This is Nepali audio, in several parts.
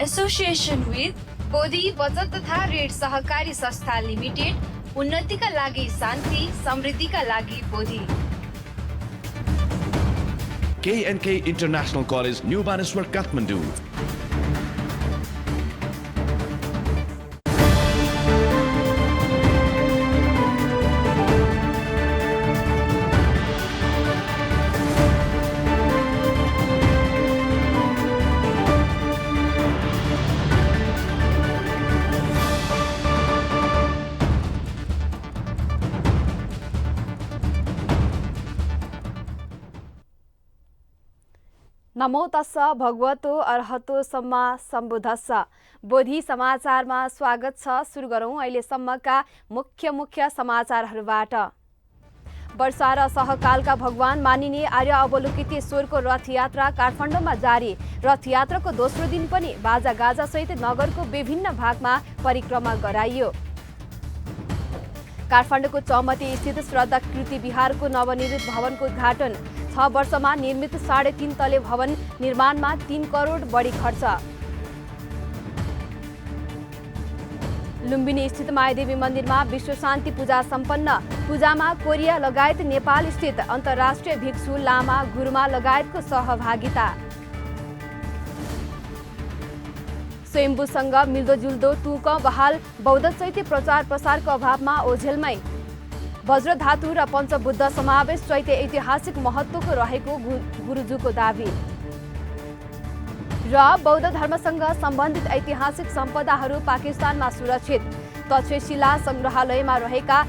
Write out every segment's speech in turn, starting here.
एसोसिएसन विथ बोधी बचत तथा ऋण सहकारी संस्था लिमिटेड, उन्नतिका लागि शान्ति, समृद्धिका लागि Bodhi. K&K International College, New Baneswar, Kathmandu. नमो तस्स भगवतो अर्हतो सम्मा सम्बुद्धस्स। बोधी समाचारमा स्वागत छ। सुरु गरौँ अहिलेसम्मका मुख्य समाचारहरूबाट। वर्षा र सहकालका भगवान मानिने आर्य अवलोकितेश्वरको रथयात्रा काठमाडौँमा जारी। रथयात्राको दोस्रो दिन पनि बाजागाजा सहित नगरको विभिन्न भागमा परिक्रमा गराइयो। काठमाडौँको चौमती स्थित श्रद्धा कीर्ति विहारको नवनिर्मित भवनको उद्घाटन। 6 वर्षमा निर्मित 3.5 तले भवन निर्माणमा 3 करोड बढी खर्च। लुम्बिनी स्थित मायादेवी मन्दिरमा विश्व शान्ति पूजा सम्पन्न। पूजामा कोरिया लगायत नेपाल स्थित अन्तर्राष्ट्रिय भिक्षु, लामा, गुरुमा लगायतको सहभागिता। स्वयम्भूसँग मिल्दोजुल्दो टुक बहाल। बौद्ध चैत्य प्रचार प्रसारको अभावमा ओझेलमै। वज्रधातु र पञ्चबुद्ध समावेश चैत्य ऐतिहासिक महत्त्वको रहेको गुरुजुको दावी। र बौद्ध धर्मसँग सम्बन्धित ऐतिहासिक सम्पदाहरू पाकिस्तानमा सुरक्षित। तक्षशिला सङ्ग्रहालयमा रहेका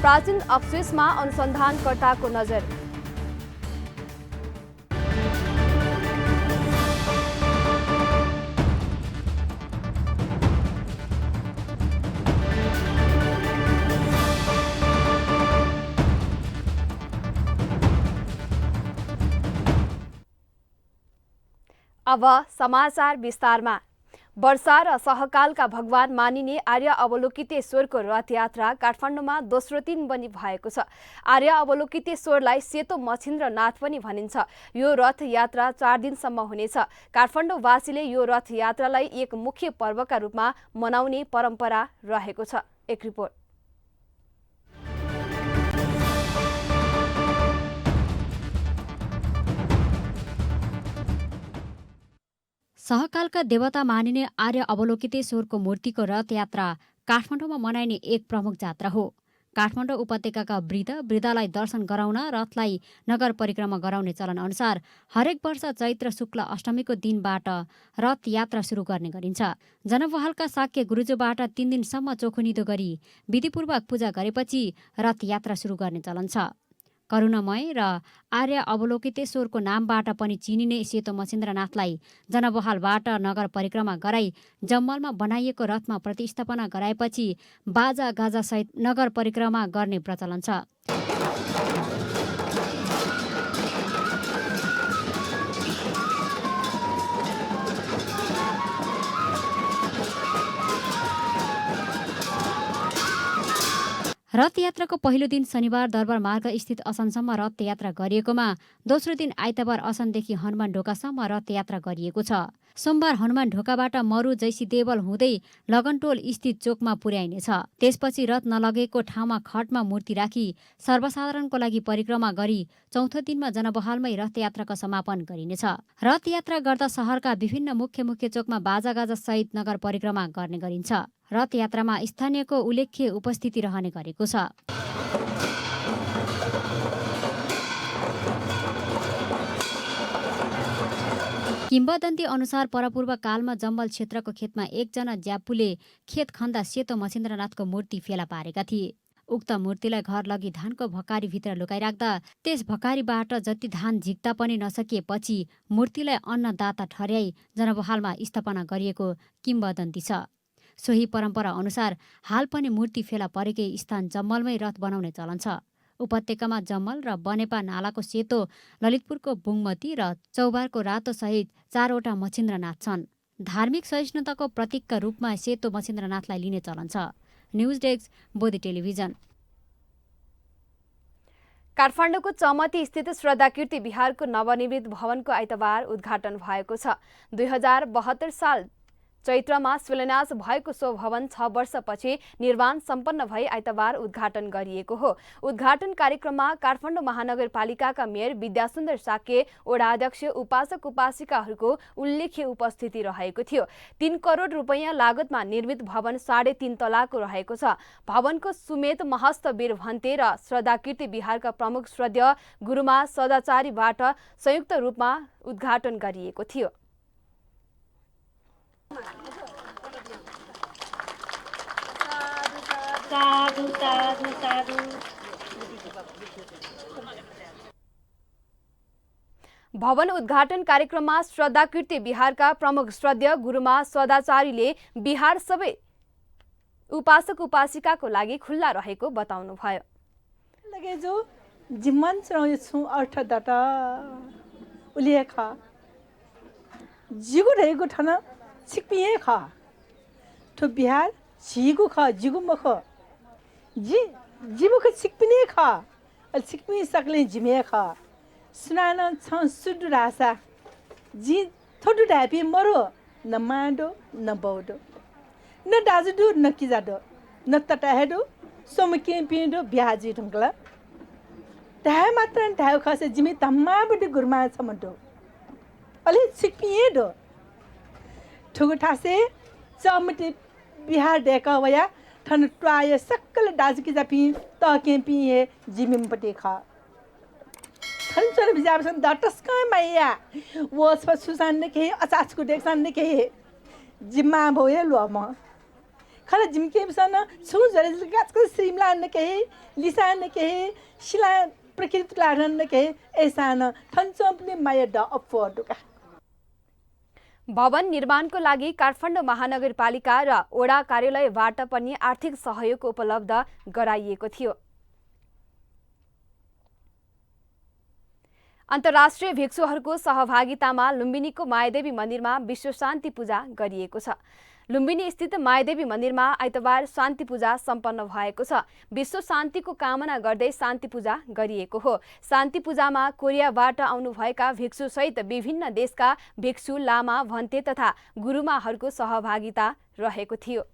प्राचीन अवशेषमा अनुसन्धानकर्ताको नजर। अब समाचार विस्तारमा। वर्षा र सहकालका भगवान मानिने आर्य अवलोकितेश्वरको रथयात्रा काठमाडौँमा दोस्रो दिन पनि भएको छ। आर्य अवलोकितेश्वरलाई सेतो मछिन्द्रनाथ पनि भनिन्छ। यो रथयात्रा 4 दिनसम्म हुनेछ। काठमाडौँवासीले यो रथयात्रालाई एक मुख्य पर्वका रूपमा मनाउने परम्परा रहेको छ। एक रिपोर्ट। सहकालका देवता मानिने आर्य अवलोकितेश्वरको मूर्तिको रथयात्रा काठमाडौँमा मनाइने एक प्रमुख जात्रा हो। काठमाडौँ उपत्यकाका वृद्धलाई दर्शन गराउन रथलाई नगर परिक्रमा गराउने चलन अनुसार हरेक वर्ष चैत्र शुक्ल अष्टमीको दिनबाट रथयात्रा सुरु गर्ने गरिन्छ। जनबहालका शाक्य गुरुजोबाट 3 दिनसम्म चोखोनिदो गरी विधिपूर्वक पूजा गरेपछि रथयात्रा सुरु गर्ने चलन छ। करुणामय र आर्य अवलोकितेश्वरको नामबाट पनि चिनिने सेतो मछिन्द्रनाथलाई जनबहालबाट नगर परिक्रमा गराई जम्मलमा बनाइएको रथमा प्रतिस्थापना गराएपछि बाजा गाजासहित नगर परिक्रमा गर्ने प्रचलन छ। रथयात्राको पहिलो दिन शनिबार दरबार मार्ग स्थित असनसम्म रथयात्रा गरिएकोमा दोस्रो दिन आइतबार असनदेखि हनुमान ढोकासम्म रथयात्रा गरिएको छ। सोमबार हनुमान ढोकाबाट मरु जैसी देवल हुँदै लगनटोल स्थित चोकमा पुर्याइनेछ। त्यसपछि रथ नलगेको ठाउँमा खटमा मूर्ति राखी सर्वसाधारणको लागि परिक्रमा गरी चौथो दिनमा जनबहालमै रथयात्राको समापन गरिनेछ। रथयात्रा गर्दा शहरका विभिन्न मुख्य चोकमा बाजागाजा सहित नगर परिक्रमा गर्ने गरिन्छ। रथयात्रामा स्थानीयको उल्लेख्य उपस्थिति रहने गरेको छ। किम्बदन्ती अनुसार परपूर्व कालमा जम्बल क्षेत्रको खेतमा एकजना ज्यापुले खेत खन्दा सेतो मछिन्द्रनाथको मूर्ति फेला पारेका थिए। उक्त मूर्तिलाई घर लगी धानको भकारीभित्र लुकाइराख्दा त्यस भकारीबाट जति धान झिक्दा पनि नसकिएपछि मूर्तिलाई अन्नदाता ठर्याई जनबहालमा स्थापना गरिएको किम्बदन्ती छ। सोही परम्परा अनुसार हाल पनि मूर्ति फेला परेकै स्थान जम्मलमै रथ बनाउने चलन छ। उपत्यकामा जम्मल र बनेपा नालाको सेतो, ललितपुरको बुङमती र चौबारको रातो सहित 4वटा मछिन्द्रनाथ छन्। धार्मिक सहिष्णुताको प्रतीकका रूपमा सेतो मछिन्द्रनाथलाई लिने चलन छ। News desk, Bodhi television. काठमाडौँको चमती स्थित श्रद्धा कीर्ति विहारको नवनिर्मित भवनको आइतबार उद्घाटन भएको छ। 2072 साल चैत्रमा शिलान्यास भएको सो भवन 6 वर्षपछि निर्माण सम्पन्न भई आइतबार उद्घाटन गरिएको हो। उद्घाटन कार्यक्रममा काठमाडौँ महानगरपालिकाका मेयर विद्यासुन्दर साक्य, वडा अध्यक्ष, उपासक उपासिकाहरूको उल्लेख्य उपस्थिति रहेको थियो। 3 करोड रुपैयाँ लागतमा निर्मित भवन 3.5 तलाको रहेको छ। भवनको सुमेत महस्तवीर भन्ते र श्रद्धाकीर्ति बिहारका प्रमुख श्रद्धेय गुरुमा सदाचारीबाट संयुक्त रूपमा उद्घाटन गरिएको थियो। भवन उद्घाटन कार्यक्रममा श्रद्धाकीर्ति बिहारका प्रमुख श्रद्धेय गुरुमा सदाचारीले बिहार सबै उपासक उपासिकाको लागि खुल्ला रहेको बताउनुभयो। लगे जो जिम्मन छु अर्थ डाटा उलिएखा जिगु रहेको ठन छिकपिए खा ठो बिहार छिगु खा जिगु मख जी जिबुको छिकपिने खा अल छिकपि सकले जिमे खा सुनान छ सुडु रासा जी थोडु ढापी मरो न माडो न बौडो न दाजुडो न किजाडो न तटाहेडो सोमके पिडो ब्याजी ढंगला ढाय मात्र ढाय खसे जिमे तम्मा बडी गुरमा छ मडो अलि छिकपिए दो ठुगु ठासे चमटे बिहार डेका वया ठन ट्वाय सक्कल दाजुकी जापी तके पिए जिमिमपटे खा खन्चर बिजाबसन दटस्का माया वो सुसान ने के अचाचको देखसान ने के जिम्मा भए लम खला जिमके बिसन छु जरे गाचको श्रीमला ने के लिसान ने के शिला प्रकृति लाडन ने के ऐसान खन्चपने माया द अफोर्डका। भवन निर्माणको लागि काठमाडौँ महानगरपालिका र वडा कार्यालयबाट पनि आर्थिक सहयोग उपलब्ध गराइएको थियो। अन्तर्राष्ट्रिय भिक्षुहरूको सहभागितामा लुम्बिनीको मायादेवी मन्दिरमा विश्व शान्ति पूजा गरिएको छ। लुम्बिनी स्थित मायादेवी मन्दिरमा आइतबार शान्ति पूजा सम्पन्न भएको छ। विश्व शान्तिको कामना गर्दै शान्ति पूजा गरिएको हो। शान्ति पूजामा कोरियाबाट आउनुभएका भिक्षु सहित विभिन्न देशका भिक्षु, लामा, भन्ते तथा गुरुमाहरूको सहभागिता रहेको थियो।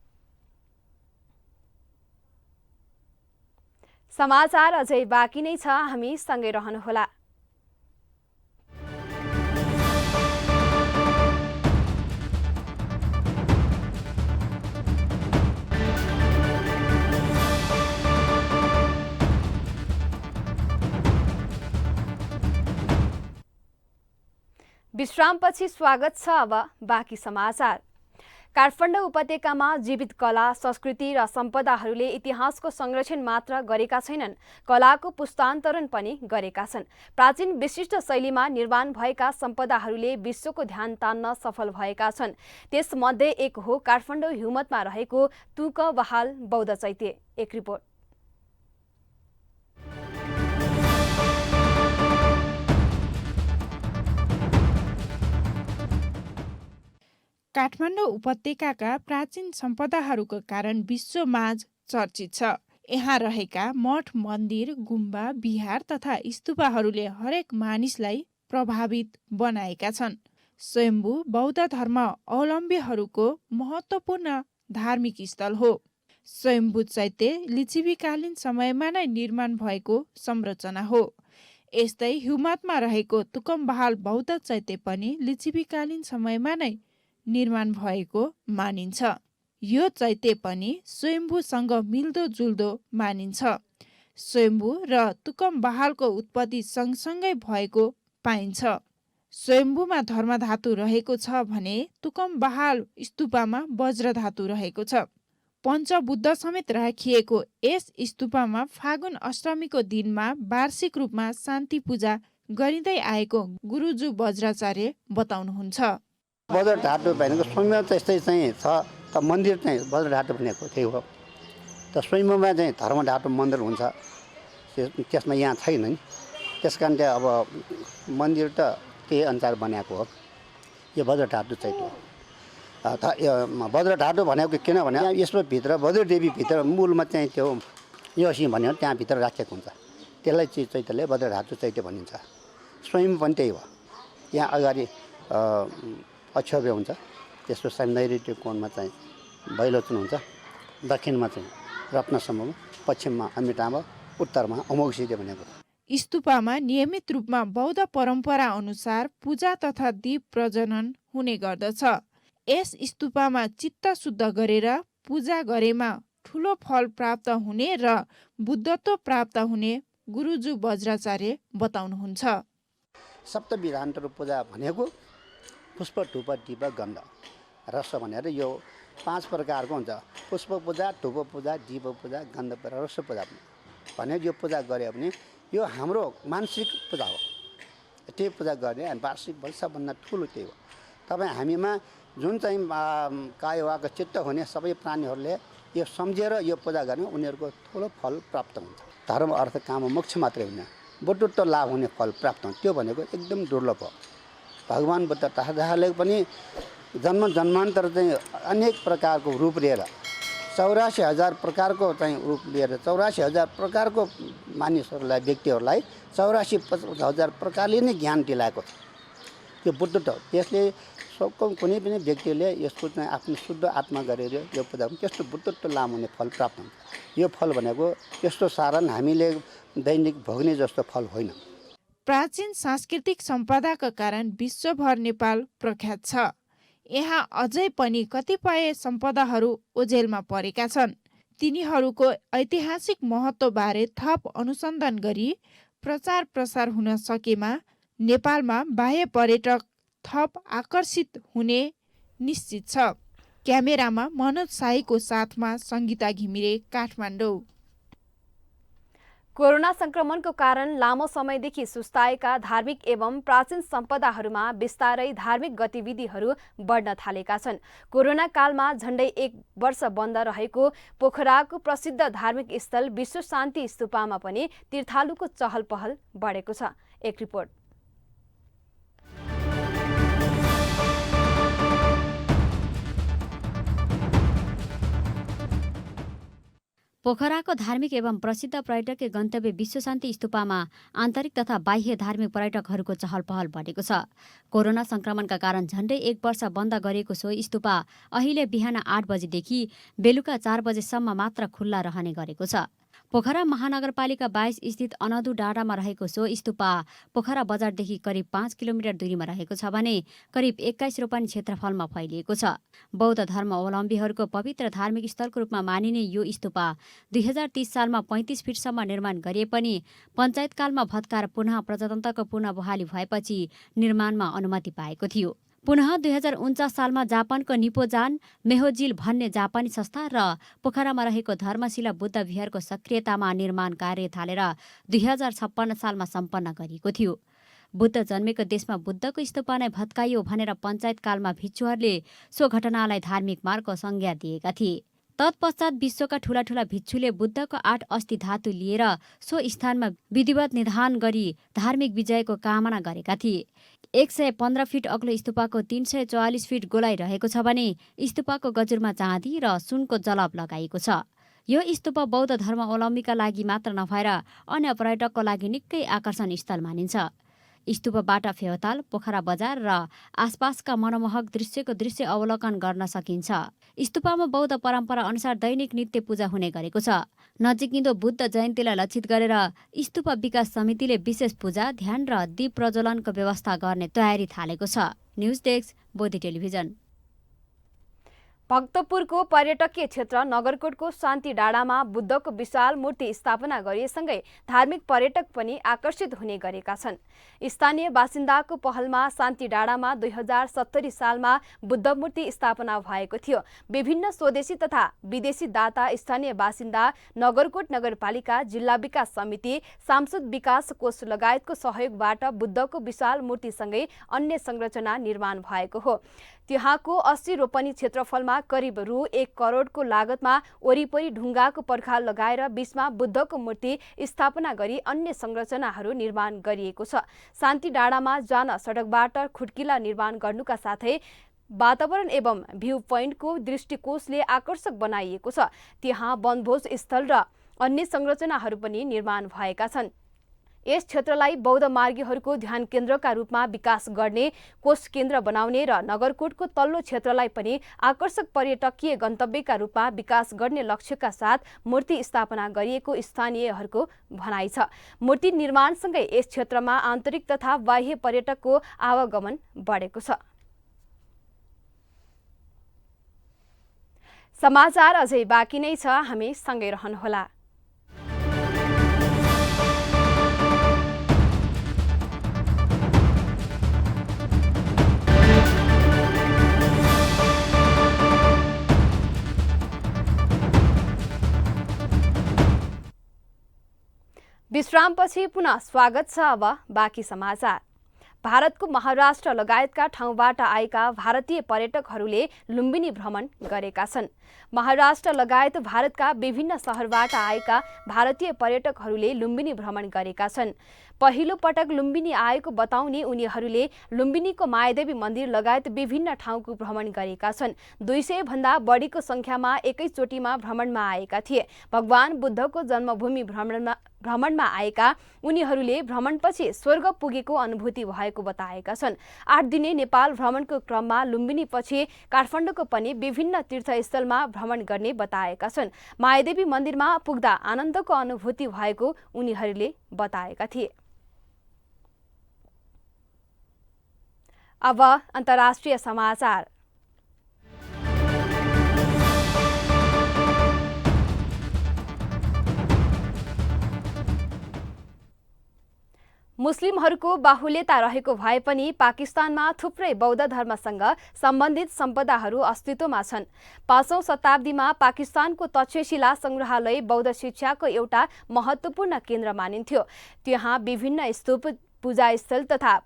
समाचार अझै बाँकी नै छ, हामी सँगै रहनुहोला। विश्रामपछि स्वागत छ। अब बाँकी समाचार। काठमाडौँ उपत्यकामा जीवित कला, संस्कृति र सम्पदाहरूले इतिहासको संरक्षण मात्र गरेका छैनन्, कलाको पुस्तान्तरण पनि गरेका छन्। प्राचीन विशिष्ट शैलीमा निर्माण भएका सम्पदाहरूले विश्वको ध्यान तान्न सफल भएका छन्। त्यसमध्ये एक हो काठमाडौँ हिउमतमा रहेको तुक बहाल बौद्ध चैत्य। एक रिपोर्ट। काठमाडौँ उपत्यकाका प्राचीन सम्पदाहरूको कारण विश्वमाझ चर्चित छ। यहाँ रहेका मठ, मन्दिर, गुम्बा, विहार तथा स्तूपहरूले हरेक मानिसलाई प्रभावित बनाएका छन्। स्वयम्भू बौद्ध धर्म अवलम्बीहरूको महत्त्वपूर्ण धार्मिक स्थल हो। स्वयम्भू चैत्य लिच्छवीकालीन समयमा नै निर्माण भएको संरचना हो। यस्तै हिउमतमा रहेको तुकम बहाल बौद्ध चैत्य पनि लिच्छवीकालीन समयमा नै निर्माण भएको मानिन्छ। यो चैत्य पनि स्वयम्भूसँग मिल्दो जुल्दो मानिन्छ। स्वयम्भू र तुकम बहालको उत्पत्ति सँगसँगै भएको पाइन्छ। स्वयम्भूमा धर्मधातु रहेको छ भने तुकम बहाल स्तूपमा वज्रधातु रहेको छ। पञ्चबुद्ध समेत राखिएको यस स्तूपमा फागुन अष्टमीको दिनमा वार्षिक रूपमा शान्ति पूजा गरिँदै आएको गुरुजु वज्राचार्य बताउनुहुन्छ। वज्रधातु भनेको स्वयम्भूमा त्यस्तै चाहिँ छ, त मन्दिर चाहिँ वज्रधातु भनेको त्यही हो। त स्वयम्भूमा चाहिँ धर्मधातु मन्दिर हुन्छ, त्यसमा यहाँ छैन नि। त्यस कारण चाहिँ अब मन्दिर त त्यही अनुसार बनाएको हो। यो वज्रधातु चाहिँ हो। वज्रधातु भनेको किनभने यसको भित्र वज्रदेवीभित्र मूलमा चाहिँ त्यो योसी भन्यो त्यहाँभित्र राखेको हुन्छ। त्यसलाई चैत्यले वज्रधातु चैत्य भनिन्छ। स्वयं पनि त्यही हो। यहाँ अगाडि अक्षव्य हुन्छ, त्यसको चाहिँ नैऋत्य कोणमा चाहिँ भैलोचन हुन्छ, दक्षिणमा चाहिँ रत्नसम्म, पश्चिममा अमिताभ, उत्तरमा अमोघसिद्धि भनेको। स्तूपमा नियमित रूपमा बौद्ध परम्परा अनुसार पूजा तथा दीप प्रज्वलन हुने गर्दछ। यस स्तूपमा चित्त शुद्ध गरेर पूजा गरेमा ठुलो फल प्राप्त हुने र बुद्धत्व प्राप्त हुने गुरुजु वज्राचार्य बताउनुहुन्छ। सप्तविधान्तरू पूजा भनेको पुष्प, धूप, दीप, गन्ध, रस भनेर यो 5 प्रकारको हुन्छ। पुष्प पूजा, धूप पूजा, दीप पूजा, गन्ध पूजा, रस पूजा भने यो पूजा गरे भने यो हाम्रो मानसिक पूजा हो। त्यही पूजा गर्ने अनि वार्षिक सबभन्दा ठुलो त्यही हो। तपाईँ हामीमा जुन चाहिँ काय वाक चित्त हुने सबै प्राणीहरूले यो सम्झेर यो पूजा गर्ने उनीहरूको ठुलो फल प्राप्त हुन्छ। धर्म, अर्थ, काम, मोक्ष मात्रै होइन, बुद्धत्व लाभ हुने फल प्राप्त हुन्छ। त्यो भनेको एकदम दुर्लभ हो। भगवान् बुद्ध जहाँले पनि जन्म जन्मान्तर चाहिँ अनेक प्रकारको रूप लिएर 84,000 प्रकारको चाहिँ रूप लिएर 84,000 प्रकारको मानिसहरूलाई, व्यक्तिहरूलाई 84,000 प्रकारले नै ज्ञान दिलाएको छ। यो बुद्धत्व, त्यसले कुनै पनि व्यक्तिले यसको चाहिँ आफ्नो शुद्ध आत्मा गरेर यो पूजा त्यस्तो बुद्धत्व लाभ हुने फल प्राप्त हुन्छ। यो फल भनेको त्यस्तो साधारण हामीले दैनिक भोग्ने जस्तो फल होइन। प्राचीन सांस्कृतिक सम्पदाका कारण विश्वभर नेपाल प्रख्यात छ। यहाँ अझै पनि कतिपय सम्पदाहरू ओझेलमा परेका छन्। तिनीहरूको ऐतिहासिक महत्त्वबारे थप अनुसन्धान गरी प्रचार प्रसार हुन सकेमा नेपालमा बाह्य पर्यटक थप आकर्षित हुने निश्चित छ। क्यामेरामा मनोज शाहीको साथमा सङ्गीता घिमिरे, काठमाडौँ। कोरोना संक्रमणको कारण लामो समयदेखि सुस्ताएका धार्मिक एवं प्राचीन सम्पदाहरूमा बिस्तारै धार्मिक गतिविधिहरू बढ्न थालेका छन्। कोरोना कालमा झण्डै 1 वर्ष बन्द रहेको पोखराको प्रसिद्ध धार्मिक स्थल विश्व शान्ति स्तूपमा पनि तीर्थालुको चहल पहल बढेको छ। एक रिपोर्ट। पोखराको धार्मिक एवं प्रसिद्ध पर्यटकीय गन्तव्य विश्व शान्ति स्तूपमा आन्तरिक तथा बाह्य धार्मिक पर्यटकहरूको चहल पहल बढेको छ। कोरोना संक्रमणका कारण झण्डै 1 वर्ष बन्द गरिएको सो स्तूपा अहिले बिहान 8 बजेदेखि बेलुका 4 बजेसम्म मात्र खुल्ला रहने गरेको छ। पोखरा महानगरपालिका 22 स्थित अनदु डाँडामा रहेको सो स्तूपा पोखरा बजारदेखि करिब 5 किलोमिटर दूरीमा रहेको छ भने करिब 21 रोपनी क्षेत्रफलमा फैलिएको छ। बौद्ध धर्मावलम्बीहरूको पवित्र धार्मिक स्थलको रूपमा मानिने यो स्तूपा 2030 सालमा 35 फिटसम्म निर्माण गरिए पनि पञ्चायतकालमा भत्काएर पुनः प्रजातन्त्रको पुनः बहाली भएपछि निर्माणमा अनुमति पाएको थियो। पुनः 2049 सालमा जापानको निप्पोजान मेहोजिल भन्ने जापानी संस्था र पोखरामा रहेको धर्मशिला बुद्ध विहारको सक्रियतामा निर्माण कार्य थालेर 2056 सालमा सम्पन्न गरिएको थियो। बुद्ध जन्मेको देशमा बुद्धको स्तूपा नै भत्काइयो भनेर पञ्चायतकालमा भिक्षुहरूले सो घटनालाई धार्मिक मार्गको संज्ञा दिएका थिए। तत्पश्चात विश्वका ठूला ठूला भिक्षुले बुद्धको 8 अस्थि धातु लिएर सो स्थानमा विधिवत निधान गरी धार्मिक विजयको कामना गरेका थिए। 115 फिट अग्लो स्तूपाको 344 फिट गोलाइ रहेको छ भने स्तूपाको गजुरमा चाँदी र सुनको जलप लगाइएको छ। यो स्तूपा बौद्ध धर्मावलम्बीका लागि मात्र नभएर अन्य पर्यटकको लागि निकै आकर्षण स्थल मानिन्छ। स्तूपबाट फेवाताल, पोखरा बजार र आसपासका मनमोहक दृश्यको दृश्य अवलोकन गर्न सकिन्छ। स्तूपमा बौद्ध परम्परा अनुसार दैनिक नित्य पूजा हुने गरेको छ। नजिकिँदो बुद्ध जयन्तीलाई लक्षित गरेर स्तूप विकास समितिले विशेष पूजा, ध्यान र दीप प्रज्वलनको व्यवस्था गर्ने तयारी थालेको छ। News desk, Bodhi television. भक्तपुरको पर्यटकीय क्षेत्र नगरकोटको शान्ति डाँडामा बुद्धको विशाल मूर्ति स्थापना गरिएसँगै धार्मिक पर्यटक पनि आकर्षित हुने गरेका छन्। स्थानीय बासिन्दाको पहलमा शान्ति डाँडामा 2070 सालमा बुद्ध मूर्ति स्थापना भएको थियो। विभिन्न स्वदेशी तथा विदेशी दाता, स्थानीय बासिन्दा, नगरकोट नगरपालिका, जिल्ला विकास समिति, सांसद विकास कोष लगायतको सहयोगबाट बुद्धको विशाल मूर्तिसँगै अन्य संरचना निर्माण भएको हो। त्यहाँको 80 रोपनी क्षेत्रफलमा करिब रु 1 करोडको लागतमा वरिपरि ढुङ्गाको पर्खाल लगाएर बीचमा बुद्धको मूर्ति स्थापना गरी अन्य संरचनाहरू निर्माण गरिएको छ। शान्ति डाँडामा जान सडकबाट खुड्किला निर्माण गर्नुका साथै वातावरण एवं भ्यू पोइन्टको दृष्टिकोणले आकर्षक बनाइएको छ। त्यहाँ वनभोज स्थल र अन्य संरचनाहरू पनि निर्माण भएका छन्। यस क्षेत्रलाई बौद्ध मार्गीहरूको ध्यान केन्द्रका रूपमा विकास गर्ने, कोष केन्द्र बनाउने र नगरकोटको तल्लो क्षेत्रलाई पनि आकर्षक पर्यटकीय गन्तव्यका रूपमा विकास गर्ने लक्ष्यका साथ मूर्ति स्थापना गरिएको स्थानीयहरूको भनाइ छ। मूर्ति निर्माणसँगै यस क्षेत्रमा आन्तरिक तथा बाह्य पर्यटकको आवागमन बढेको छ। समाचार अझै बाँकी नै छ, हामी सँगै रहनुहोला। विश्रामपछि पुनः स्वागत छ। अब बाँकी समाचार। भारतको महाराष्ट्र लगायतका ठाउँबाट आएका भारतीय पर्यटकहरूले लुम्बिनी भ्रमण गरेका छन्। महाराष्ट्र लगायत भारतका विभिन्न शहरबाट आएका भारतीय पर्यटकहरूले लुम्बिनी भ्रमण गरेका छन्। पहिलो पटक लुम्बिनी आएको बताउने उनीहरूले लुम्बिनीको मायादेवी मन्दिर लगायत विभिन्न ठाउँको भ्रमण गरेका छन्। 200 भन्दा बढीको संख्यामा एकैचोटिमा भ्रमणमा आएका थिए। भगवान बुद्धको जन्मभूमि भ्रमणमा आएका उनीहरूले भ्रमणपछि स्वर्ग पुगेको अनुभूति भएको बताएका छन्। 8 दिने नेपाल भ्रमणको क्रममा लुम्बिनीपछि काठमाडौँको पनि विभिन्न तीर्थस्थलमा भ्रमण गर्ने बताएका छन्। मायादेवी मन्दिरमा पुग्दा आनन्दको अनुभूति भएको उनीहरूले बताएका थिए। अब अन्तर्राष्ट्रिय समाचार। मुस्लिमहरूको बाहुल्यता रहेको भए पनि पाकिस्तानमा थुप्रै बौद्ध धर्मसँग सम्बन्धित सम्पदाहरू अस्तित्वमा छन्। 5औं शताब्दीमा पाकिस्तानको तक्षशिला सङ्ग्रहालय बौद्ध शिक्षाको एउटा महत्त्वपूर्ण केन्द्र मानिन्थ्यो। त्यहाँ विभिन्न स्तूप, पूजास्थल तथा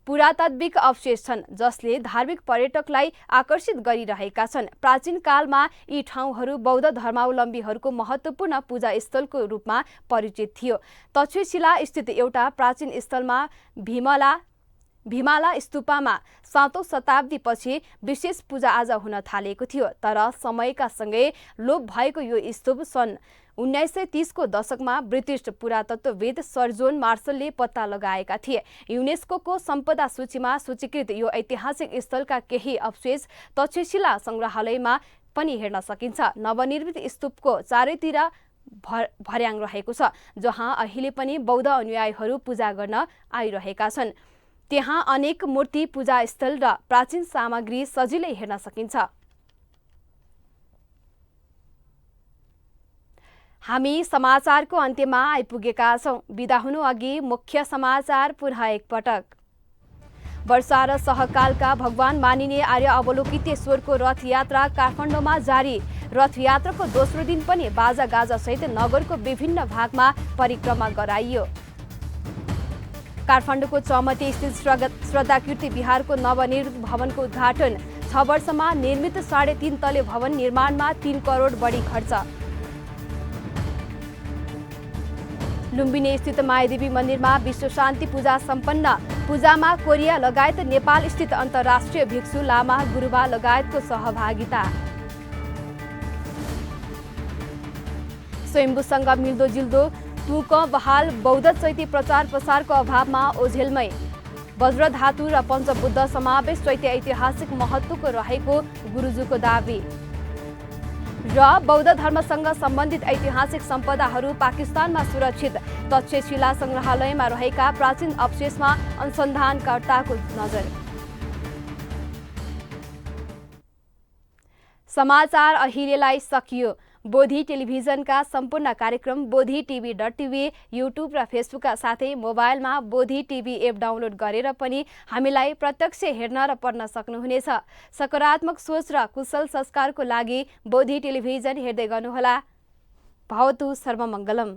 पुरातात्विक अवशेष छन् जसले धार्मिक पर्यटकलाई आकर्षित गरिरहेका छन्। प्राचीन कालमा यी ठाउँहरू बौद्ध धर्मावलम्बीहरूको महत्त्वपूर्ण पूजास्थलको रूपमा परिचित थियो। तक्षशिला स्थित एउटा प्राचीन स्थलमा भीमाला स्तूपमा 7औं शताब्दीपछि विशेष पूजाआजा हुन थालेको थियो। तर समयका सँगै लोप भएको यो स्तूप सन् 1930 को दशकमा ब्रिटिस पुरातत्वविद सर जोन मार्सलले पत्ता लगाएका थिए। युनेस्को सम्पदा सूचीमा सूचीकृत यो ऐतिहासिक स्थलका केही अवशेष तक्षशिला सङ्ग्रहालयमा पनि हेर्न सकिन्छ। नवनिर्मित स्तूपको चारैतिर भर्याङ रहेको छ, जहाँ अहिले पनि बौद्ध अनुयायीहरू पूजा गर्न आइरहेका छन्। त्यहाँ अनेक मूर्ति, पूजास्थल र प्राचीन सामग्री सजिलै हेर्न सकिन्छ। हामी समाचारको अन्त्यमा आइपुगेका छौं। बिदा हुनु अघि मुख्य समाचार पुनः एकपटक। वर्षा र सहकालका भगवान मानिने आर्य अवलोकितेश्वरको रथयात्रा काठमाडौँमा जारी। रथयात्राको दोस्रो दिन पनि बाजागाजा सहित नगरको विभिन्न भागमा परिक्रमा गराइयो। काठमाडौँको चमटे स्थित श्रद्धाकीर्ति विहारको नवनिर्मित भवनको उद्घाटन। 6 वर्षमा निर्मित 3.5 तले भवन निर्माणमा 3 करोड बढी खर्च। लुम्बिनी स्थित मायादेवी मन्दिरमा विश्व शान्ति पूजा सम्पन्न। पूजामा कोरिया लगायत नेपाल स्थित अन्तर्राष्ट्रिय भिक्षु लामा गुरुबा लगायतको सहभागिता। स्वयम्भूसँग मिल्दोजुल्दो तुक बहाल बौद्ध चैती प्रचार प्रसारको अभावमा ओझेलमै। वज्रधातु र पञ्चबुद्ध समावेश चैत्य ऐतिहासिक महत्त्वको रहेको गुरुजुको दावी। र बौद्ध धर्मसँग सम्बन्धित ऐतिहासिक सम्पदाहरू पाकिस्तानमा सुरक्षित। तक्षशिला सङ्ग्रहालयमा रहेका प्राचीन अवशेषमा अनुसन्धानकर्ताको नजर। समाचार अहिलेलाई सकियो। बोधी टेलिभिजनका सम्पूर्ण कार्यक्रम bodhi.tv.tv, युट्युब र फेसबुकका साथै मोबाइलमा बोधी टिभी एप डाउनलोड गरेर पनि हामीलाई प्रत्यक्ष हेर्न र पढ्न सक्नुहुनेछ। सकारात्मक सोच र कुशल संस्कारको लागि बोधी टेलिभिजन हेर्दै गर्नुहोला। भवतु सर्वमङ्गलम।